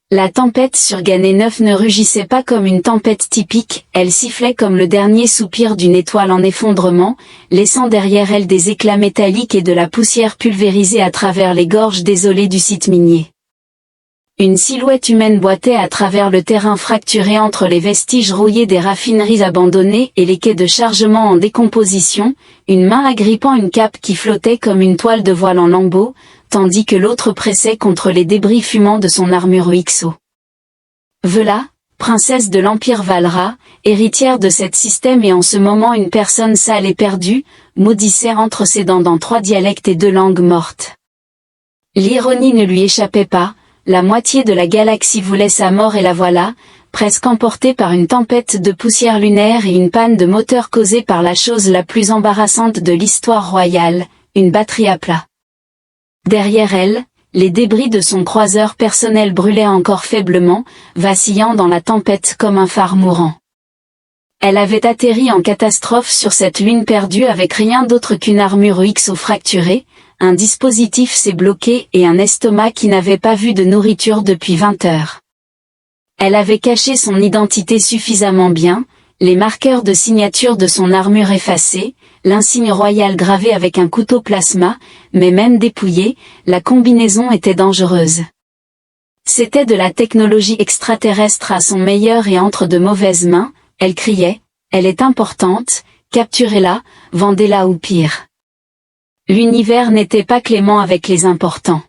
La tempête sur Ganet 9 ne rugissait pas comme une tempête typique, elle sifflait comme le dernier soupir d'une étoile en effondrement, laissant derrière elle des éclats métalliques et de la poussière pulvérisée à travers les gorges désolées du site minier. Une silhouette humaine boitait à travers le terrain fracturé entre les vestiges rouillés des raffineries abandonnées et les quais de chargement en décomposition, une main agrippant une cape qui flottait comme une toile de voile en lambeaux, tandis que l'autre pressait contre les débris fumants de son armure Uixo. Vela, princesse de l'Empire Valra, héritière de cet système et en ce moment une personne sale et perdue, maudissait entre ses dents dans 3 dialectes et 2 langues mortes. L'ironie ne lui échappait pas, la moitié de la galaxie voulait sa mort et la voilà, presque emportée par une tempête de poussière lunaire et une panne de moteur causée par la chose la plus embarrassante de l'histoire royale, une batterie à plat. Derrière elle, les débris de son croiseur personnel brûlaient encore faiblement, vacillant dans la tempête comme un phare mourant. Elle avait atterri en catastrophe sur cette lune perdue avec rien d'autre qu'une armure Uixo fracturée, un dispositif s'est bloqué et un estomac qui n'avait pas vu de nourriture depuis 20 heures. Elle avait caché son identité suffisamment bien, les marqueurs de signature de son armure effacés, l'insigne royal gravé avec un couteau plasma, mais même dépouillée, la combinaison était dangereuse. C'était de la technologie extraterrestre à son meilleur et entre de mauvaises mains, elle criait, elle est importante, capturez-la, vendez-la ou pire. L'univers n'était pas clément avec les importants.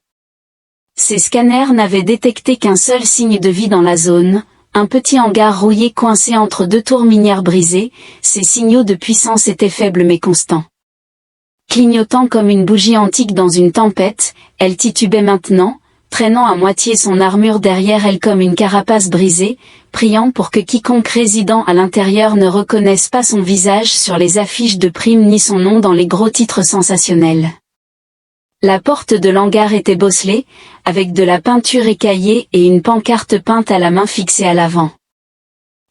Ces scanners n'avaient détecté qu'un seul signe de vie dans la zone, un petit hangar rouillé coincé entre 2 tours minières brisées, ces signaux de puissance étaient faibles mais constants. Clignotant comme une bougie antique dans une tempête, elle titubait maintenant, traînant à moitié son armure derrière elle comme une carapace brisée, priant pour que quiconque résidant à l'intérieur ne reconnaisse pas son visage sur les affiches de primes ni son nom dans les gros titres sensationnels. La porte de l'hangar était bosselée, avec de la peinture écaillée et une pancarte peinte à la main fixée à l'avant.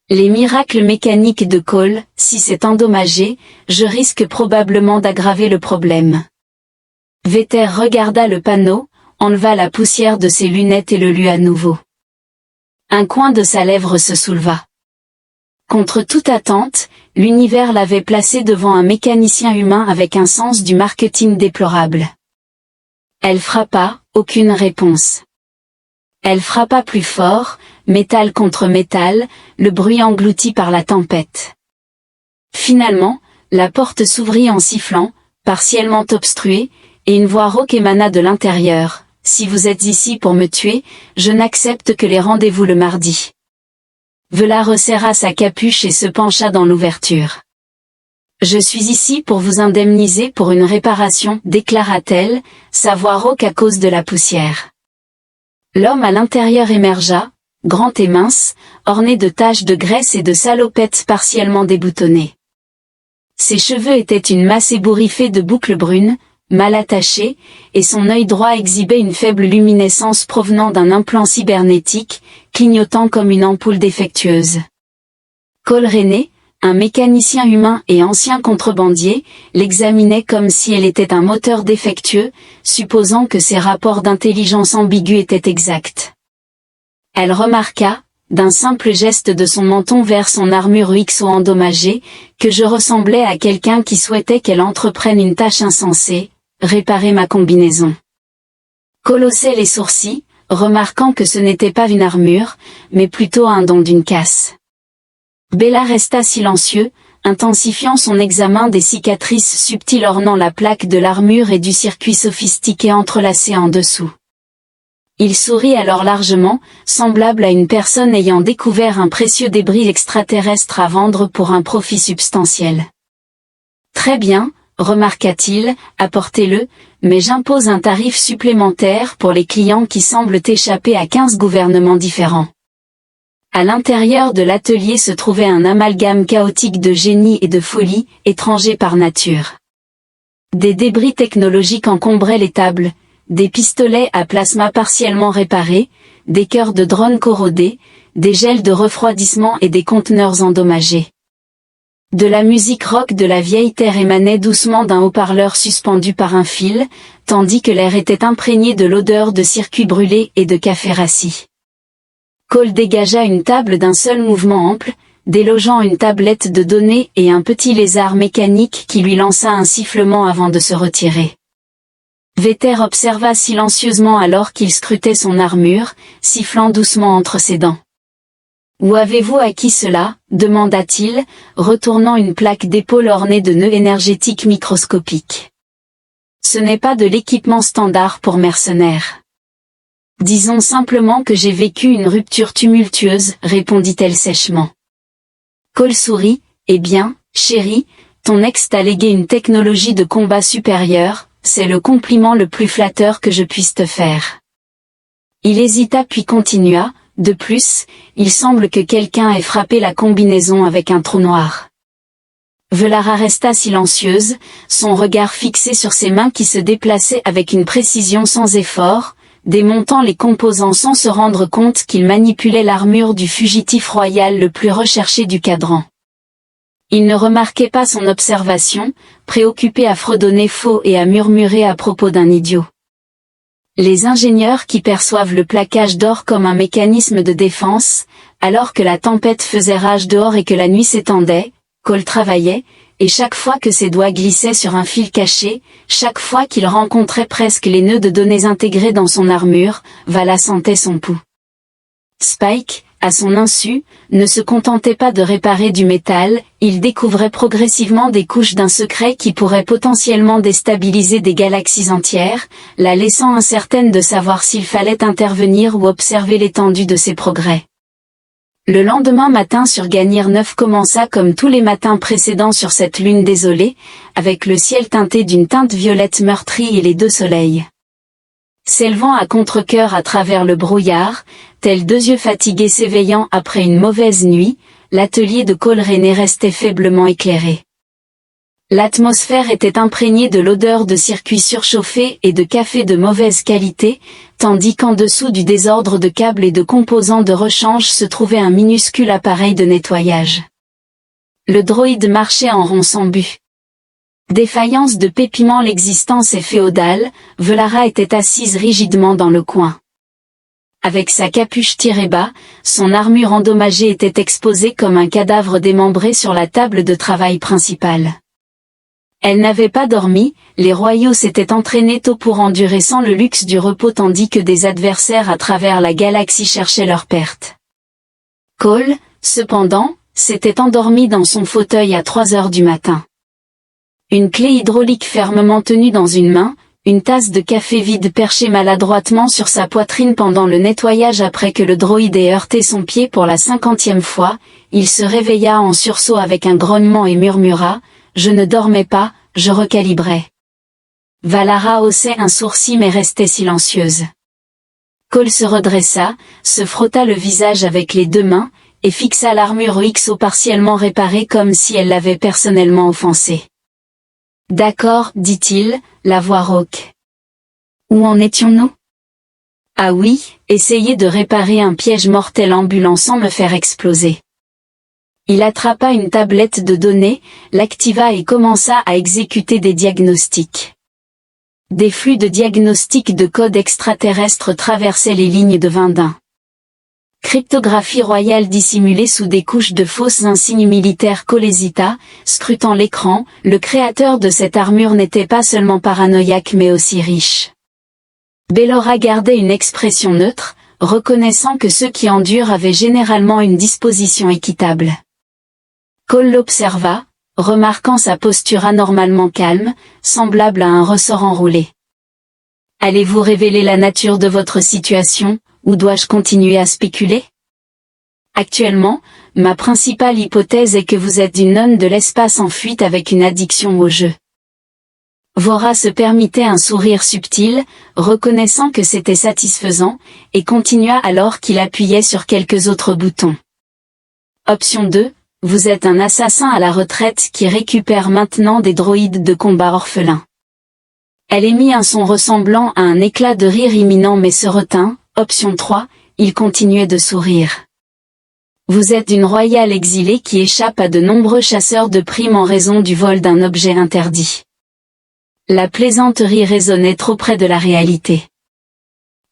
Les miracles mécaniques de Cole, si c'est endommagé, je risque probablement d'aggraver le problème. Vetter regarda le panneau, enleva la poussière de ses lunettes et le lut à nouveau. Un coin de sa lèvre se souleva. Contre toute attente, l'univers l'avait placé devant un mécanicien humain avec un sens du marketing déplorable. Elle frappa, aucune réponse. Elle frappa plus fort, métal contre métal, le bruit englouti par la tempête. Finalement, la porte s'ouvrit en sifflant, partiellement obstruée, et une voix rauque émana de l'intérieur. Si vous êtes ici pour me tuer, je n'accepte que les rendez-vous le mardi. Vela resserra sa capuche et se pencha dans l'ouverture. Je suis ici pour vous indemniser pour une réparation, déclara-t-elle, sa voix rauque à cause de la poussière. L'homme à l'intérieur émergea, grand et mince, orné de taches de graisse et de salopettes partiellement déboutonnées. Ses cheveux étaient une masse ébouriffée de boucles brunes, mal attachées, et son œil droit exhibait une faible luminescence provenant d'un implant cybernétique, clignotant comme une ampoule défectueuse. Cole René, un mécanicien humain et ancien contrebandier, l'examinait comme si elle était un moteur défectueux, supposant que ses rapports d'intelligence ambigus étaient exacts. Elle remarqua, d'un simple geste de son menton vers son armure Uixo endommagée, que je ressemblais à quelqu'un qui souhaitait qu'elle entreprenne une tâche insensée, réparer ma combinaison. Cole haussait les sourcils, remarquant que ce n'était pas une armure, mais plutôt un don d'une casse. Bella resta silencieux, intensifiant son examen des cicatrices subtiles ornant la plaque de l'armure et du circuit sophistiqué entrelacé en dessous. Il sourit alors largement, semblable à une personne ayant découvert un précieux débris extraterrestre à vendre pour un profit substantiel. Très bien, remarqua-t-il, apportez-le, mais j'impose un tarif supplémentaire pour les clients qui semblent échapper à 15 gouvernements différents. À l'intérieur de l'atelier se trouvait un amalgame chaotique de génie et de folie, étranger par nature. Des débris technologiques encombraient les tables, des pistolets à plasma partiellement réparés, des cœurs de drones corrodés, des gels de refroidissement et des conteneurs endommagés. De la musique rock de la vieille terre émanait doucement d'un haut-parleur suspendu par un fil, tandis que l'air était imprégné de l'odeur de circuits brûlés et de café rassis. Cole dégagea une table d'un seul mouvement ample, délogeant une tablette de données et un petit lézard mécanique qui lui lança un sifflement avant de se retirer. Vetter observa silencieusement alors qu'il scrutait son armure, sifflant doucement entre ses dents. « Où avez-vous acquis cela ?» demanda-t-il, retournant une plaque d'épaule ornée de nœuds énergétiques microscopiques. « Ce n'est pas de l'équipement standard pour mercenaires. »« Disons simplement que j'ai vécu une rupture tumultueuse, » répondit-elle sèchement. Cole sourit. « Eh bien, chérie, ton ex t'a légué une technologie de combat supérieure, c'est le compliment le plus flatteur que je puisse te faire. » Il hésita puis continua. « De plus, il semble que quelqu'un ait frappé la combinaison avec un trou noir. » Velara resta silencieuse, son regard fixé sur ses mains qui se déplaçaient avec une précision sans effort, démontant les composants sans se rendre compte qu'il manipulait l'armure du fugitif royal le plus recherché du cadran. Il ne remarquait pas son observation, préoccupé à fredonner faux et à murmurer à propos d'un idiot. Les ingénieurs qui perçoivent le plaquage d'or comme un mécanisme de défense, alors que la tempête faisait rage dehors et que la nuit s'étendait, Cole travaillait, et chaque fois que ses doigts glissaient sur un fil caché, chaque fois qu'il rencontrait presque les nœuds de données intégrés dans son armure, Vala sentait son pouls. Spike, à son insu, ne se contentait pas de réparer du métal, il découvrait progressivement des couches d'un secret qui pourrait potentiellement déstabiliser des galaxies entières, la laissant incertaine de savoir s'il fallait intervenir ou observer l'étendue de ses progrès. Le lendemain matin sur Ganir 9 commença comme tous les matins précédents sur cette lune désolée, avec le ciel teinté d'une teinte violette meurtrie et les deux soleils. S'élevant à contre-cœur à travers le brouillard, tels deux yeux fatigués s'éveillant après une mauvaise nuit, l'atelier de Cole René restait faiblement éclairé. L'atmosphère était imprégnée de l'odeur de circuits surchauffés et de café de mauvaise qualité, tandis qu'en dessous du désordre de câbles et de composants de rechange se trouvait un minuscule appareil de nettoyage. Le droïde marchait en rond sans but. Défaillance de pépiment, l'existence est féodale, Velara était assise rigidement dans le coin. Avec sa capuche tirée bas, son armure endommagée était exposée comme un cadavre démembré sur la table de travail principale. Elle n'avait pas dormi, les royaux s'étaient entraînés tôt pour endurer sans le luxe du repos tandis que des adversaires à travers la galaxie cherchaient leur perte. Cole, cependant, s'était endormi dans son fauteuil à 3 heures du matin. Une clé hydraulique fermement tenue dans une main, une tasse de café vide perchée maladroitement sur sa poitrine pendant le nettoyage après que le droïde ait heurté son pied pour la 50e fois, il se réveilla en sursaut avec un grognement et murmura « Je ne dormais pas, je recalibrais. » Valara haussait un sourcil mais restait silencieuse. Cole se redressa, se frotta le visage avec les deux mains, et fixa l'armure XO partiellement réparée comme si elle l'avait personnellement offensé. « D'accord, dit-il, la voix rauque. Où en étions-nous ? Ah oui, essayer de réparer un piège mortel ambulant sans me faire exploser. Il attrapa une tablette de données, l'activa et commença à exécuter des diagnostics. Des flux de diagnostics de code extraterrestre traversaient les lignes de Vindin. Cryptographie royale dissimulée sous des couches de fausses insignes militaires. Cole hésita, scrutant l'écran, le créateur de cette armure n'était pas seulement paranoïaque mais aussi riche. Bellora gardait une expression neutre, reconnaissant que ceux qui endurent avaient généralement une disposition équitable. Cole l'observa, remarquant sa posture anormalement calme, semblable à un ressort enroulé. « Allez-vous révéler la nature de votre situation ? Ou dois-je continuer à spéculer ? Actuellement, ma principale hypothèse est que vous êtes une nonne de l'espace en fuite avec une addiction au jeu. » Vora se permettait un sourire subtil, reconnaissant que c'était satisfaisant, et continua alors qu'il appuyait sur quelques autres boutons. Option 2, vous êtes un assassin à la retraite qui récupère maintenant des droïdes de combat orphelins. Elle émit un son ressemblant à un éclat de rire imminent mais se retint. Option 3, il continuait de sourire. Vous êtes une royale exilée qui échappe à de nombreux chasseurs de primes en raison du vol d'un objet interdit. La plaisanterie résonnait trop près de la réalité.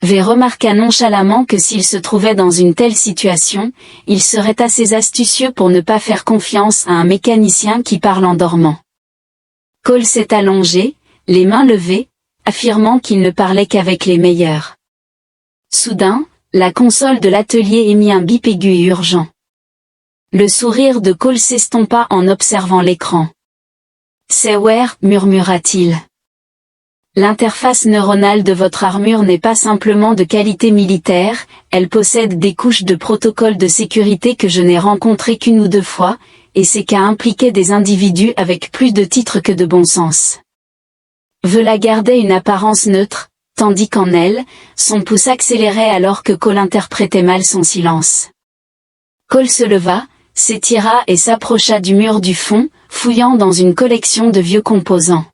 V remarqua nonchalamment que s'il se trouvait dans une telle situation, il serait assez astucieux pour ne pas faire confiance à un mécanicien qui parle en dormant. Cole s'est allongé, les mains levées, affirmant qu'il ne parlait qu'avec les meilleurs. Soudain, la console de l'atelier émit un bip aigu et urgent. Le sourire de Cole s'estompa en observant l'écran. « C'est Ware » murmura-t-il. « L'interface neuronale de votre armure n'est pas simplement de qualité militaire, elle possède des couches de protocole de sécurité que je n'ai rencontrées qu'une ou deux fois, et ces cas impliquaient des individus avec plus de titres que de bon sens. » Vela gardait une apparence neutre, tandis qu'en elle, son pouce accélérait alors que Cole interprétait mal son silence. Cole se leva, s'étira et s'approcha du mur du fond, fouillant dans une collection de vieux composants.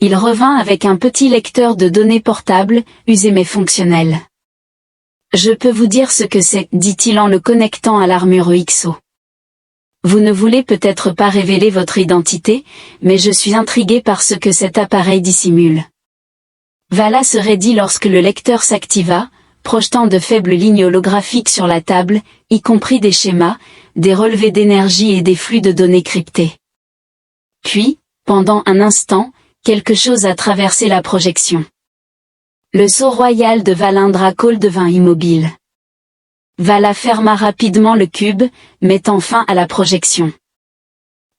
Il revint avec un petit lecteur de données portable, usé mais fonctionnel. « Je peux vous dire ce que c'est, » dit-il en le connectant à l'armure UXO. « Vous ne voulez peut-être pas révéler votre identité, mais je suis intrigué par ce que cet appareil dissimule. » Vala se raidit lorsque le lecteur s'activa, projetant de faibles lignes holographiques sur la table, y compris des schémas, des relevés d'énergie et des flux de données cryptés. Puis, pendant un instant, quelque chose a traversé la projection. Le sceau royal de Valindra Cole devint immobile. Vala ferma rapidement le cube, mettant fin à la projection.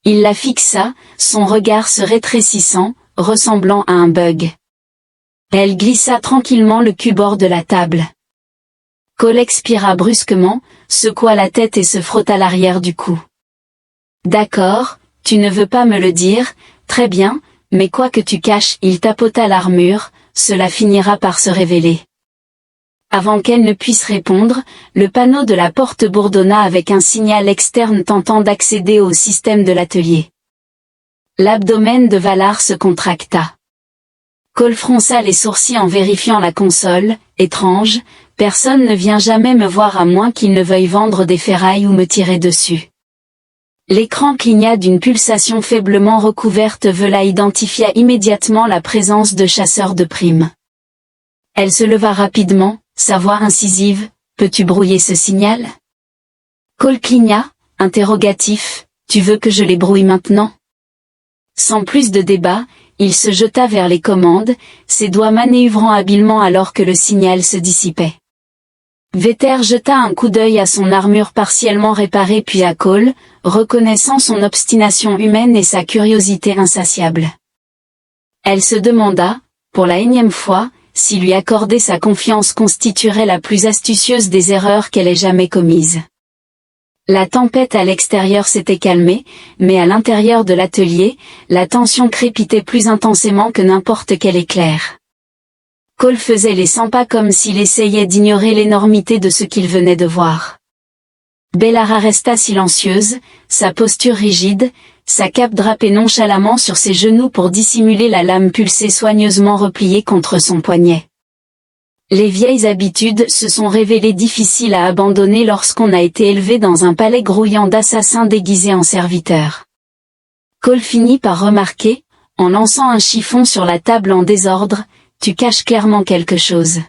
Il la fixa, son regard se rétrécissant, ressemblant à un bug. Elle glissa tranquillement le cube hors de la table. Cole expira brusquement, secoua la tête et se frotta l'arrière du cou. « D'accord, tu ne veux pas me le dire, très bien, mais quoi que tu caches, il tapota l'armure, cela finira par se révéler. » Avant qu'elle ne puisse répondre, le panneau de la porte bourdonna avec un signal externe tentant d'accéder au système de l'atelier. L'abdomen de Valar se contracta. Cole fronça les sourcils en vérifiant la console. « Étrange, personne ne vient jamais me voir à moins qu'il ne veuille vendre des ferrailles ou me tirer dessus. » L'écran cligna d'une pulsation faiblement recouverte. Vela identifia immédiatement la présence de chasseurs de primes. Elle se leva rapidement, sa voix incisive. « Peux-tu brouiller ce signal ?» Cole cligna, interrogatif. « Tu veux que je les brouille maintenant ?» Sans plus de débat, il se jeta vers les commandes, ses doigts manœuvrant habilement alors que le signal se dissipait. Vetter jeta un coup d'œil à son armure partiellement réparée puis à Cole, reconnaissant son obstination humaine et sa curiosité insatiable. Elle se demanda, pour la énième fois, si lui accorder sa confiance constituerait la plus astucieuse des erreurs qu'elle ait jamais commises. La tempête à l'extérieur s'était calmée, mais à l'intérieur de l'atelier, la tension crépitait plus intensément que n'importe quel éclair. Cole faisait les 100 pas comme s'il essayait d'ignorer l'énormité de ce qu'il venait de voir. Bellara resta silencieuse, sa posture rigide, sa cape drapée nonchalamment sur ses genoux pour dissimuler la lame pulsée soigneusement repliée contre son poignet. Les vieilles habitudes se sont révélées difficiles à abandonner lorsqu'on a été élevé dans un palais grouillant d'assassins déguisés en serviteurs. Cole finit par remarquer, en lançant un chiffon sur la table en désordre, « Tu caches clairement quelque chose.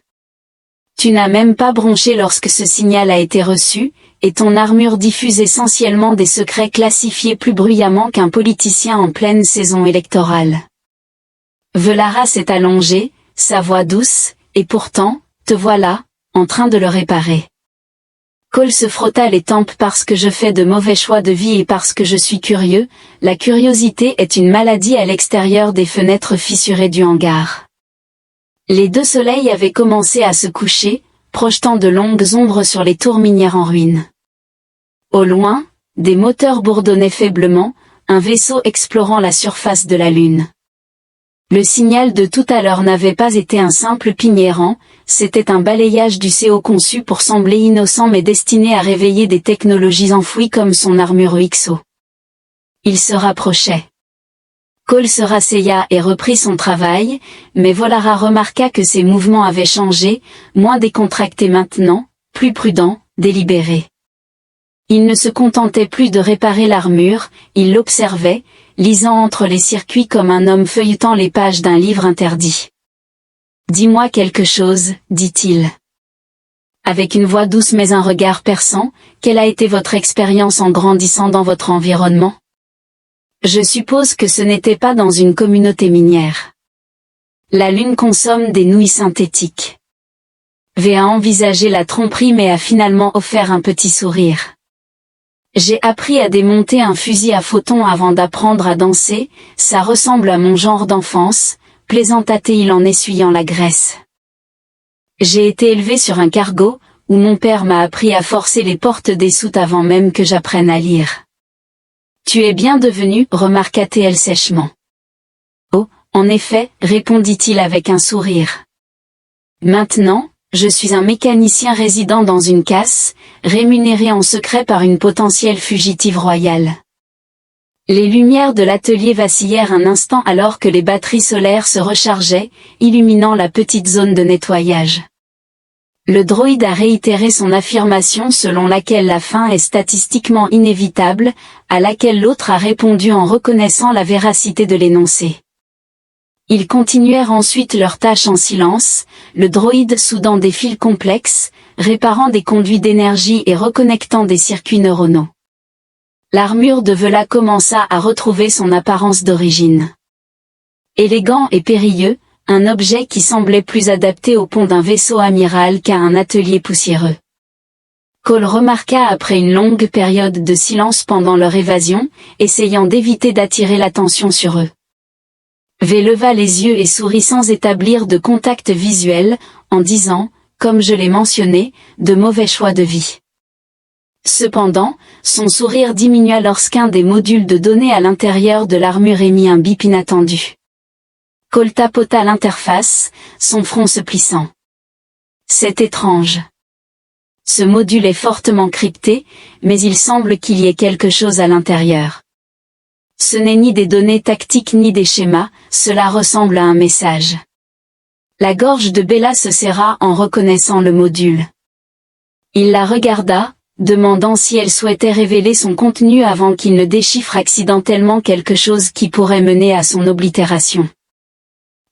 Tu n'as même pas bronché lorsque ce signal a été reçu, et ton armure diffuse essentiellement des secrets classifiés plus bruyamment qu'un politicien en pleine saison électorale. » Velara s'est allongée, sa voix douce, « Et pourtant, te voilà, en train de le réparer. » Cole se frotta les tempes parce que je fais de mauvais choix de vie et parce que je suis curieux. La curiosité est une maladie à l'extérieur des fenêtres fissurées du hangar. Les deux soleils avaient commencé à se coucher, projetant de longues ombres sur les tours minières en ruine. Au loin, des moteurs bourdonnaient faiblement, un vaisseau explorant la surface de la Lune. Le signal de tout à l'heure n'avait pas été un simple ping errant, c'était un balayage du CO conçu pour sembler innocent mais destiné à réveiller des technologies enfouies comme son armure UXO. Il se rapprochait. Cole se rasseyait et reprit son travail, mais Volara remarqua que ses mouvements avaient changé, moins décontractés maintenant, plus prudents, délibérés. Il ne se contentait plus de réparer l'armure, il l'observait, lisant entre les circuits comme un homme feuilletant les pages d'un livre interdit. Dis-moi quelque chose, dit-il. Avec une voix douce mais un regard perçant, quelle a été votre expérience en grandissant dans votre environnement? Je suppose que ce n'était pas dans une communauté minière. La Lune consomme des nouilles synthétiques. V a envisagé la tromperie mais a finalement offert un petit sourire. J'ai appris à démonter un fusil à photons avant d'apprendre à danser, ça ressemble à mon genre d'enfance, plaisanta-t-il en essuyant la graisse. J'ai été élevé sur un cargo, où mon père m'a appris à forcer les portes des soutes avant même que j'apprenne à lire. Tu es bien devenu, remarqua-t-elle sèchement. Oh, en effet, répondit-il avec un sourire. Maintenant, je suis un mécanicien résident dans une casse, rémunéré en secret par une potentielle fugitive royale. Les lumières de l'atelier vacillèrent un instant alors que les batteries solaires se rechargeaient, illuminant la petite zone de nettoyage. Le droïde a réitéré son affirmation selon laquelle la fin est statistiquement inévitable, à laquelle l'autre a répondu en reconnaissant la véracité de l'énoncé. Ils continuèrent ensuite leur tâche en silence, le droïde soudant des fils complexes, réparant des conduits d'énergie et reconnectant des circuits neuronaux. L'armure de Vela commença à retrouver son apparence d'origine. Élégant et périlleux, un objet qui semblait plus adapté au pont d'un vaisseau amiral qu'à un atelier poussiéreux. Cole remarqua après une longue période de silence pendant leur évasion, essayant d'éviter d'attirer l'attention sur eux. V leva les yeux et sourit sans établir de contact visuel, en disant, comme je l'ai mentionné, de mauvais choix de vie. Cependant, son sourire diminua lorsqu'un des modules de données à l'intérieur de l'armure émit un bip inattendu. Cole tapota l'interface, son front se plissant. C'est étrange. Ce module est fortement crypté, mais il semble qu'il y ait quelque chose à l'intérieur. Ce n'est ni des données tactiques ni des schémas, cela ressemble à un message. La gorge de Bella se serra en reconnaissant le module. Il la regarda, demandant si elle souhaitait révéler son contenu avant qu'il ne déchiffre accidentellement quelque chose qui pourrait mener à son oblitération.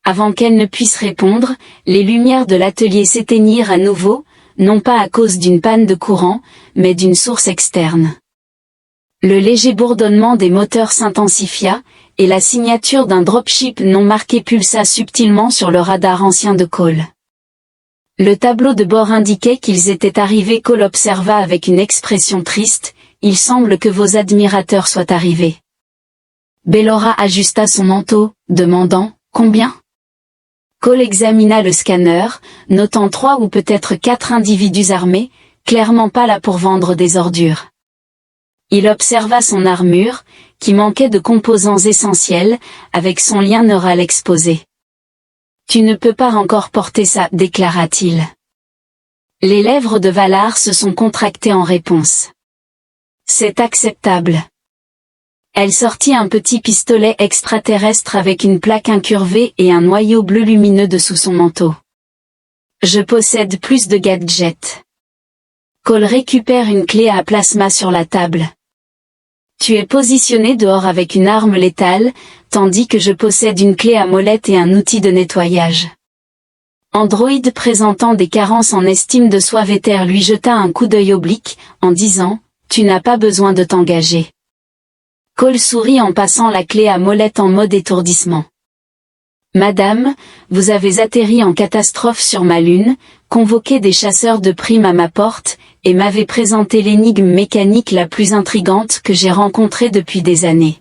Avant qu'elle ne puisse répondre, les lumières de l'atelier s'éteignirent à nouveau, non pas à cause d'une panne de courant, mais d'une source externe. Le léger bourdonnement des moteurs s'intensifia, et la signature d'un dropship non marqué pulsa subtilement sur le radar ancien de Cole. Le tableau de bord indiquait qu'ils étaient arrivés. Cole observa avec une expression triste, « Il semble que vos admirateurs soient arrivés. » Bellora ajusta son manteau, demandant, « Combien ?» Cole examina le scanner, notant 3 ou peut-être 4 individus armés, clairement pas là pour vendre des ordures. Il observa son armure, qui manquait de composants essentiels, avec son lien neural exposé. « Tu ne peux pas encore porter ça, déclara-t-il. Les lèvres de Valar se sont contractées en réponse. « C'est acceptable. » Elle sortit un petit pistolet extraterrestre avec une plaque incurvée et un noyau bleu lumineux dessous son manteau. « Je possède plus de gadgets. » Cole récupère une clé à plasma sur la table. Tu es positionné dehors avec une arme létale, tandis que je possède une clé à molette et un outil de nettoyage. Android présentant des carences en estime de soi, Véter lui jeta un coup d'œil oblique, en disant, « Tu n'as pas besoin de t'engager. » Cole sourit en passant la clé à molette en mode étourdissement. « Madame, vous avez atterri en catastrophe sur ma lune, convoqué des chasseurs de primes à ma porte, et m'avez présenté l'énigme mécanique la plus intrigante que j'ai rencontrée depuis des années.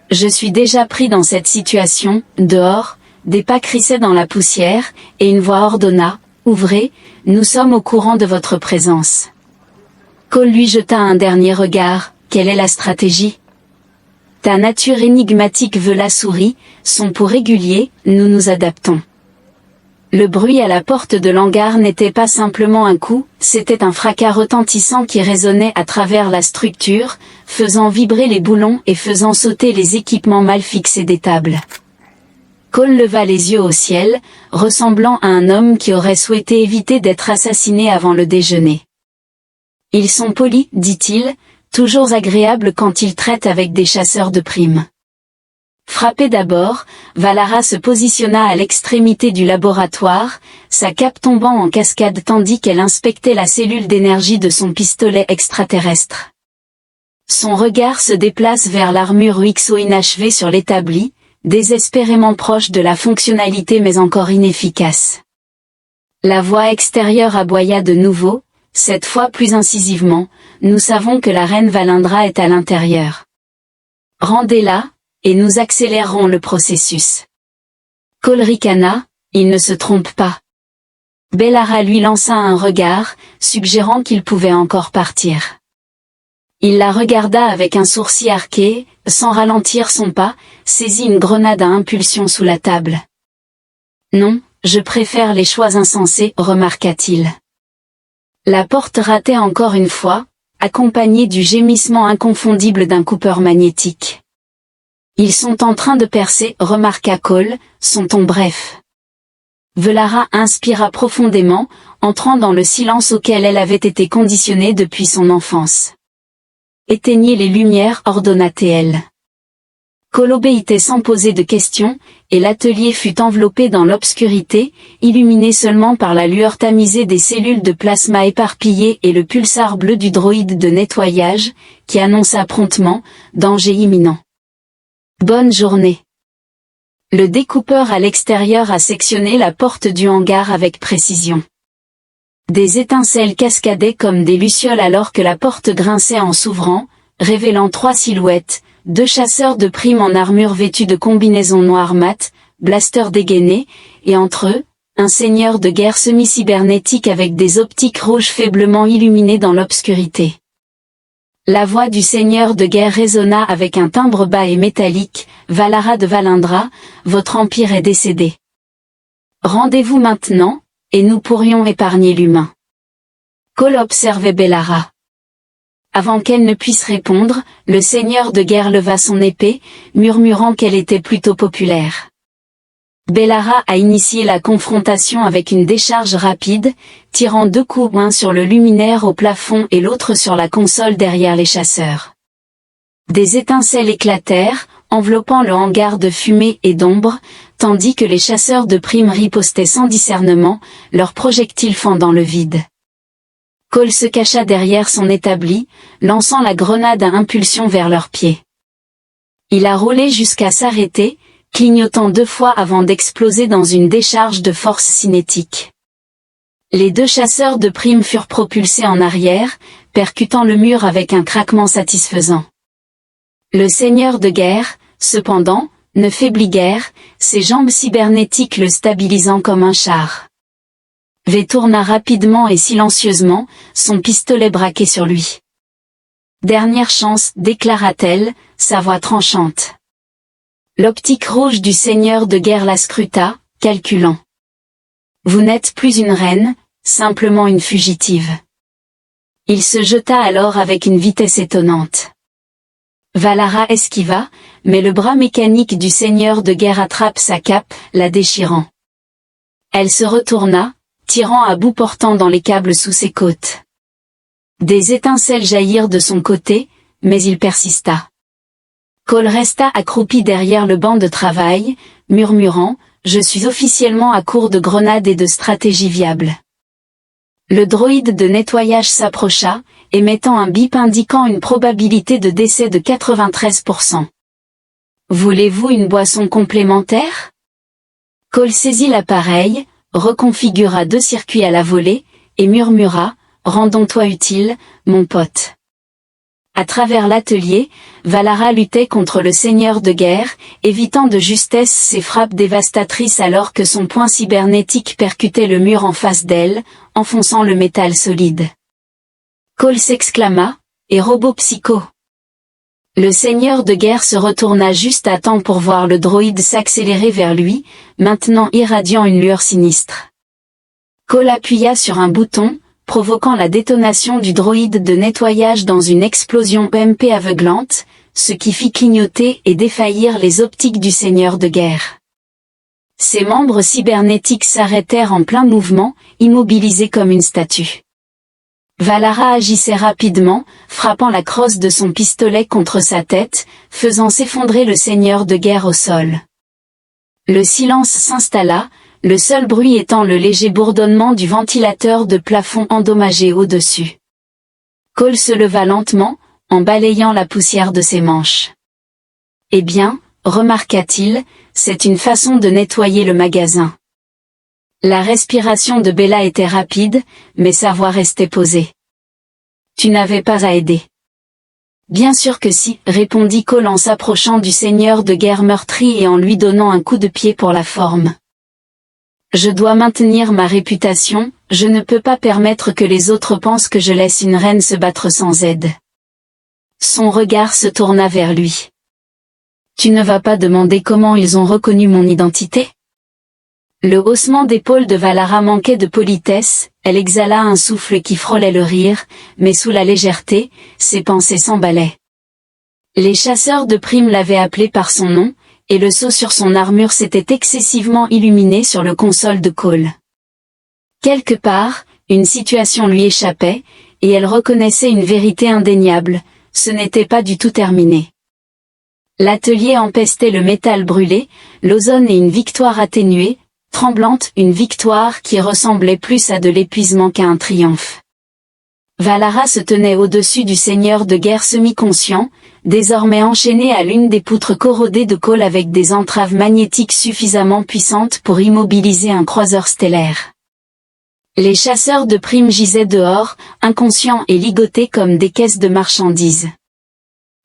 Je suis déjà pris dans cette situation, dehors, des pas crissaient dans la poussière, et une voix ordonna, « Ouvrez, nous sommes au courant de votre présence. » Cole lui jeta un dernier regard, « Quelle est la stratégie ?» Ta nature énigmatique veut la souris, son pouls régulier, nous nous adaptons. Le bruit à la porte de l'hangar n'était pas simplement un coup, c'était un fracas retentissant qui résonnait à travers la structure, faisant vibrer les boulons et faisant sauter les équipements mal fixés des tables. Cole leva les yeux au ciel, ressemblant à un homme qui aurait souhaité éviter d'être assassiné avant le déjeuner. Ils sont polis, dit-il, toujours agréables quand ils traitent avec des chasseurs de primes. Frappé d'abord, Valara se positionna à l'extrémité du laboratoire, sa cape tombant en cascade tandis qu'elle inspectait la cellule d'énergie de son pistolet extraterrestre. Son regard se déplace vers l'armure UXO inachevée sur l'établi, désespérément proche de la fonctionnalité mais encore inefficace. La voix extérieure aboya de nouveau, cette fois plus incisivement, nous savons que la reine Valindra est à l'intérieur. Rendez-la, et nous accélérerons le processus. Cole ricana, il ne se trompe pas. Bellara lui lança un regard, suggérant qu'il pouvait encore partir. Il la regarda avec un sourcil arqué, sans ralentir son pas, saisit une grenade à impulsion sous la table. Non, je préfère les choix insensés, remarqua-t-il. La porte ratait encore une fois, accompagnée du gémissement inconfondible d'un coupeur magnétique. Ils sont en train de percer, remarqua Cole, son ton bref. Velara inspira profondément, entrant dans le silence auquel elle avait été conditionnée depuis son enfance. Éteignez les lumières, ordonna-t-elle. Cole obéissait sans poser de questions, et l'atelier fut enveloppé dans l'obscurité, illuminé seulement par la lueur tamisée des cellules de plasma éparpillées et le pulsar bleu du droïde de nettoyage, qui annonça promptement « danger imminent ». Bonne journée. Le découpeur à l'extérieur a sectionné la porte du hangar avec précision. Des étincelles cascadaient comme des lucioles alors que la porte grinçait en s'ouvrant, révélant 3 silhouettes, 2 chasseurs de primes en armure vêtus de combinaisons noires mat, blasters dégainés, et entre eux, un seigneur de guerre semi-cybernétique avec des optiques rouges faiblement illuminées dans l'obscurité. La voix du seigneur de guerre résonna avec un timbre bas et métallique, « Valara de Valindra, votre empire est décédé. Rendez-vous maintenant, et nous pourrions épargner l'humain. » Cole observait Bellara. Avant qu'elle ne puisse répondre, le seigneur de guerre leva son épée, murmurant qu'elle était plutôt populaire. Bellara a initié la confrontation avec une décharge rapide, tirant 2 coups, un sur le luminaire au plafond et l'autre sur la console derrière les chasseurs. Des étincelles éclatèrent, enveloppant le hangar de fumée et d'ombre, tandis que les chasseurs de primes ripostaient sans discernement, leurs projectiles fendant le vide. Cole se cacha derrière son établi, lançant la grenade à impulsion vers leurs pieds. Il a roulé jusqu'à s'arrêter, clignotant 2 fois avant d'exploser dans une décharge de force cinétique. Les 2 chasseurs de primes furent propulsés en arrière, percutant le mur avec un craquement satisfaisant. Le seigneur de guerre, cependant, ne faiblit guère, ses jambes cybernétiques le stabilisant comme un char. V tourna rapidement et silencieusement, son pistolet braqué sur lui. Dernière chance, déclara-t-elle, sa voix tranchante. L'optique rouge du seigneur de guerre la scruta, calculant. Vous n'êtes plus une reine, simplement une fugitive. Il se jeta alors avec une vitesse étonnante. Valara esquiva, mais le bras mécanique du seigneur de guerre attrape sa cape, la déchirant. Elle se retourna, tirant à bout portant dans les câbles sous ses côtes. Des étincelles jaillirent de son côté, mais il persista. Cole resta accroupi derrière le banc de travail, murmurant « Je suis officiellement à court de grenades et de stratégies viables. » Le droïde de nettoyage s'approcha, émettant un bip indiquant une probabilité de décès de 93%. « Voulez-vous une boisson complémentaire ?» Cole saisit l'appareil, reconfigura 2 circuits à la volée, et murmura « Rendons-toi utile, mon pote. » À travers l'atelier, Valara luttait contre le seigneur de guerre, évitant de justesse ses frappes dévastatrices alors que son poing cybernétique percutait le mur en face d'elle, enfonçant le métal solide. Cole s'exclama, « Et robot psycho !» Le seigneur de guerre se retourna juste à temps pour voir le droïde s'accélérer vers lui, maintenant irradiant une lueur sinistre. Cole appuya sur un bouton, provoquant la détonation du droïde de nettoyage dans une explosion EMP aveuglante, ce qui fit clignoter et défaillir les optiques du seigneur de guerre. Ses membres cybernétiques s'arrêtèrent en plein mouvement, immobilisés comme une statue. Valara agissait rapidement, frappant la crosse de son pistolet contre sa tête, faisant s'effondrer le seigneur de guerre au sol. Le silence s'installa, le seul bruit étant le léger bourdonnement du ventilateur de plafond endommagé au-dessus. Cole se leva lentement, en balayant la poussière de ses manches. « Eh bien, remarqua-t-il, c'est une façon de nettoyer le magasin. » La respiration de Bella était rapide, mais sa voix restait posée. « Tu n'avais pas à aider. »« Bien sûr que si, » répondit Cole en s'approchant du seigneur de guerre meurtri et en lui donnant un coup de pied pour la forme. « Je dois maintenir ma réputation, je ne peux pas permettre que les autres pensent que je laisse une reine se battre sans aide. » Son regard se tourna vers lui. « Tu ne vas pas demander comment ils ont reconnu mon identité ? » Le haussement d'épaule de Valara manquait de politesse, elle exhala un souffle qui frôlait le rire, mais sous la légèreté, ses pensées s'emballaient. Les chasseurs de primes l'avaient appelé par son nom, et le sceau sur son armure s'était excessivement illuminé sur le console de Cole. Quelque part, une situation lui échappait, et elle reconnaissait une vérité indéniable, ce n'était pas du tout terminé. L'atelier empestait le métal brûlé, l'ozone et une victoire atténuée, tremblante, une victoire qui ressemblait plus à de l'épuisement qu'à un triomphe. Valara se tenait au-dessus du seigneur de guerre semi-conscient, désormais enchaîné à l'une des poutres corrodées de Cole avec des entraves magnétiques suffisamment puissantes pour immobiliser un croiseur stellaire. Les chasseurs de primes gisaient dehors, inconscients et ligotés comme des caisses de marchandises.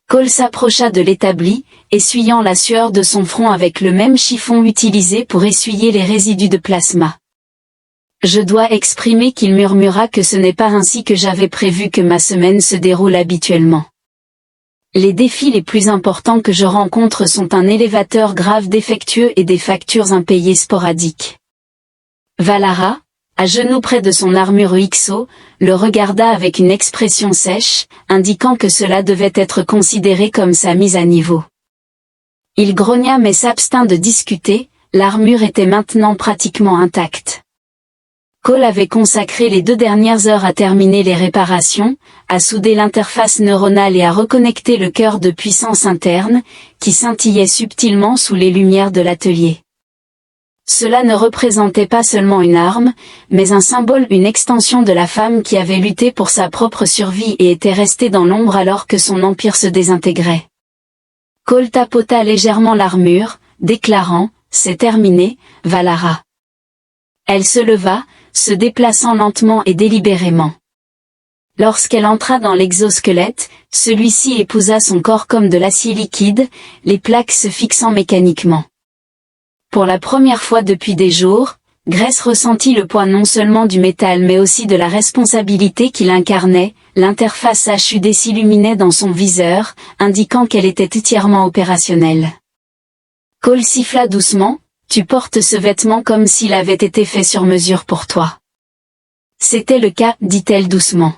Cole s'approcha de l'établi, essuyant la sueur de son front avec le même chiffon utilisé pour essuyer les résidus de plasma. Je dois exprimer qu'il murmura que ce n'est pas ainsi que j'avais prévu que ma semaine se déroule habituellement. Les défis les plus importants que je rencontre sont un élévateur grave défectueux et des factures impayées sporadiques. Valara, à genoux près de son armure XO, le regarda avec une expression sèche, indiquant que cela devait être considéré comme sa mise à niveau. Il grogna mais s'abstint de discuter, l'armure était maintenant pratiquement intacte. Cole avait consacré les 2 dernières heures à terminer les réparations, à souder l'interface neuronale et à reconnecter le cœur de puissance interne, qui scintillait subtilement sous les lumières de l'atelier. Cela ne représentait pas seulement une arme, mais un symbole, une extension de la femme qui avait lutté pour sa propre survie et était restée dans l'ombre alors que son empire se désintégrait. Cole tapota légèrement l'armure, déclarant « C'est terminé, Valara ». Elle se leva, se déplaçant lentement et délibérément. Lorsqu'elle entra dans l'exosquelette, celui-ci épousa son corps comme de l'acier liquide, les plaques se fixant mécaniquement. Pour la première fois depuis des jours, Grace ressentit le poids non seulement du métal mais aussi de la responsabilité qu'il incarnait, l'interface HUD s'illuminait dans son viseur, indiquant qu'elle était entièrement opérationnelle. Cole siffla doucement, « Tu portes ce vêtement comme s'il avait été fait sur mesure pour toi. » C'était le cas, dit-elle doucement.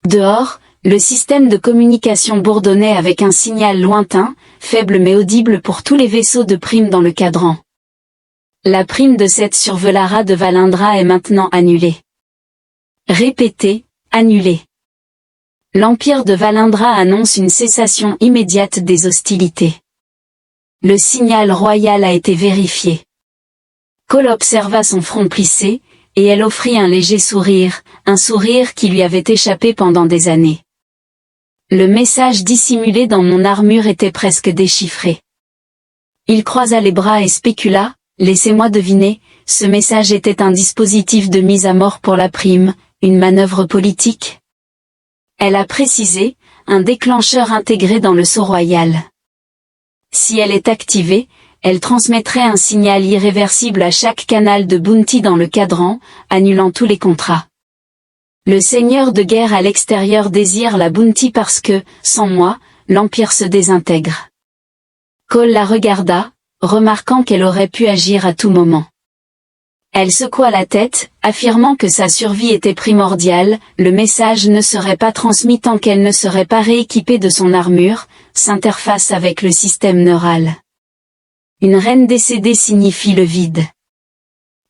Dehors, le système de communication bourdonnait avec un signal lointain, faible mais audible pour tous les vaisseaux de prime dans le cadran. La prime de 7 sur Valara de Valindra est maintenant annulée. Répétez, annulée. L'Empire de Valindra annonce une cessation immédiate des hostilités. Le signal royal a été vérifié. Cole observa son front plissé, et elle offrit un léger sourire, un sourire qui lui avait échappé pendant des années. Le message dissimulé dans mon armure était presque déchiffré. Il croisa les bras et spécula, « Laissez-moi deviner, ce message était un dispositif de mise à mort pour la prime, une manœuvre politique ?» Elle a précisé, un déclencheur intégré dans le sceau royal. Si elle est activée, elle transmettrait un signal irréversible à chaque canal de bounty dans le cadran, annulant tous les contrats. Le seigneur de guerre à l'extérieur désire la bounty parce que, sans moi, l'Empire se désintègre. Cole la regarda, remarquant qu'elle aurait pu agir à tout moment. Elle secoua la tête, affirmant que sa survie était primordiale, le message ne serait pas transmis tant qu'elle ne serait pas rééquipée de son armure, s'interface avec le système neural. Une reine décédée signifie le vide.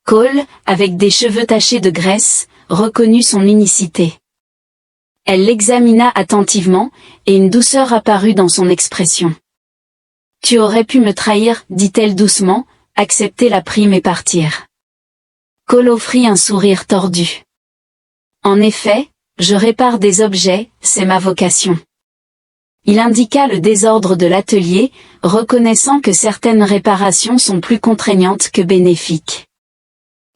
Cole, avec des cheveux tachés de graisse, reconnut son unicité. Elle l'examina attentivement, et une douceur apparut dans son expression. « Tu aurais pu me trahir, dit-elle doucement, accepter la prime et partir. » Cole offrit un sourire tordu. « En effet, je répare des objets, c'est ma vocation. » Il indiqua le désordre de l'atelier, reconnaissant que certaines réparations sont plus contraignantes que bénéfiques.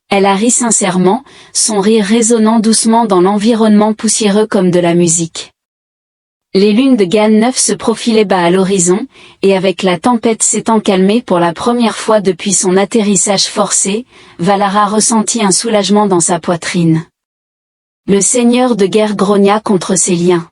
Elle a ri sincèrement, son rire résonnant doucement dans l'environnement poussiéreux comme de la musique. Les lunes de Gan 9 se profilaient bas à l'horizon, et avec la tempête s'étant calmée pour la première fois depuis son atterrissage forcé, Valara ressentit un soulagement dans sa poitrine. Le seigneur de guerre grogna contre ses liens.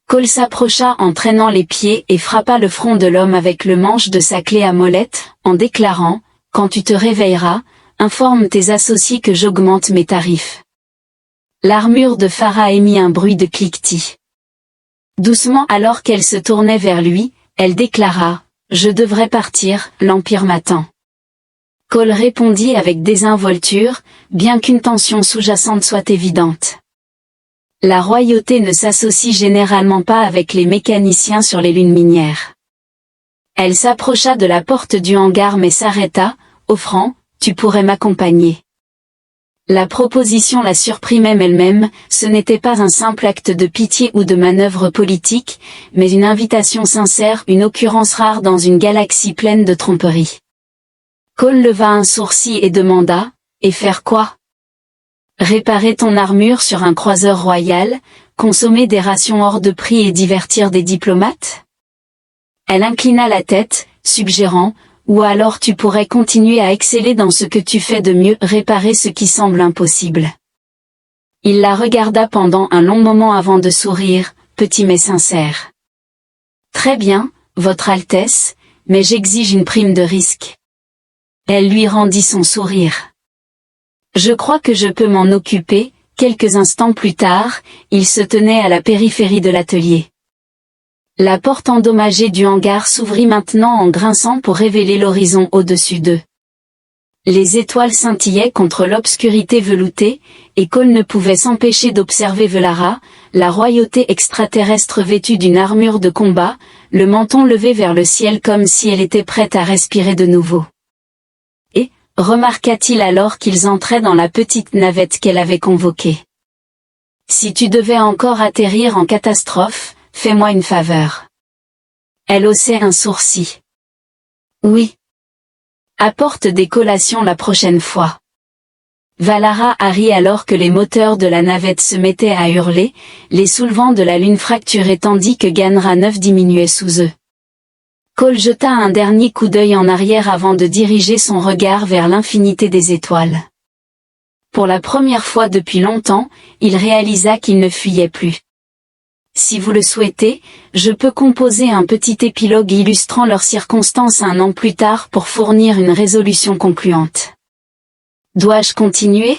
Cole s'approcha en traînant les pieds et frappa le front de l'homme avec le manche de sa clé à molette, en déclarant « Quand tu te réveilleras, informe tes associés que j'augmente mes tarifs. » L'armure de Farah émit un bruit de cliquetis. Doucement alors qu'elle se tournait vers lui, elle déclara « Je devrais partir, l'Empire m'attend. » Cole répondit avec désinvolture, bien qu'une tension sous-jacente soit évidente. La royauté ne s'associe généralement pas avec les mécaniciens sur les lunes minières. Elle s'approcha de la porte du hangar mais s'arrêta, offrant « Tu pourrais m'accompagner. » La proposition la surprit même elle-même, ce n'était pas un simple acte de pitié ou de manœuvre politique, mais une invitation sincère, une occurrence rare dans une galaxie pleine de tromperies. Cole leva un sourcil et demanda « Et faire quoi ? Réparer ton armure sur un croiseur royal, consommer des rations hors de prix et divertir des diplomates ?» Elle inclina la tête, suggérant « Ou alors tu pourrais continuer à exceller dans ce que tu fais de mieux, réparer ce qui semble impossible. » Il la regarda pendant un long moment avant de sourire, petit mais sincère. « Très bien, Votre Altesse, mais j'exige une prime de risque. » Elle lui rendit son sourire. « Je crois que je peux m'en occuper. » Quelques instants plus tard, il se tenait à la périphérie de l'atelier. La porte endommagée du hangar s'ouvrit maintenant en grinçant pour révéler l'horizon au-dessus d'eux. Les étoiles scintillaient contre l'obscurité veloutée, et Cole ne pouvait s'empêcher d'observer Valara, la royauté extraterrestre vêtue d'une armure de combat, le menton levé vers le ciel comme si elle était prête à respirer de nouveau. Et, remarqua-t-il alors qu'ils entraient dans la petite navette qu'elle avait convoquée. « Si tu devais encore atterrir en catastrophe, fais-moi une faveur. » Elle haussait un sourcil. « Oui. Apporte des collations la prochaine fois. » Valara rit alors que les moteurs de la navette se mettaient à hurler, les soulevants de la lune fracturés tandis que Ganra 9 diminuait sous eux. Cole jeta un dernier coup d'œil en arrière avant de diriger son regard vers l'infinité des étoiles. Pour la première fois depuis longtemps, il réalisa qu'il ne fuyait plus. Si vous le souhaitez, je peux composer un petit épilogue illustrant leurs circonstances un an plus tard pour fournir une résolution concluante. Dois-je continuer ?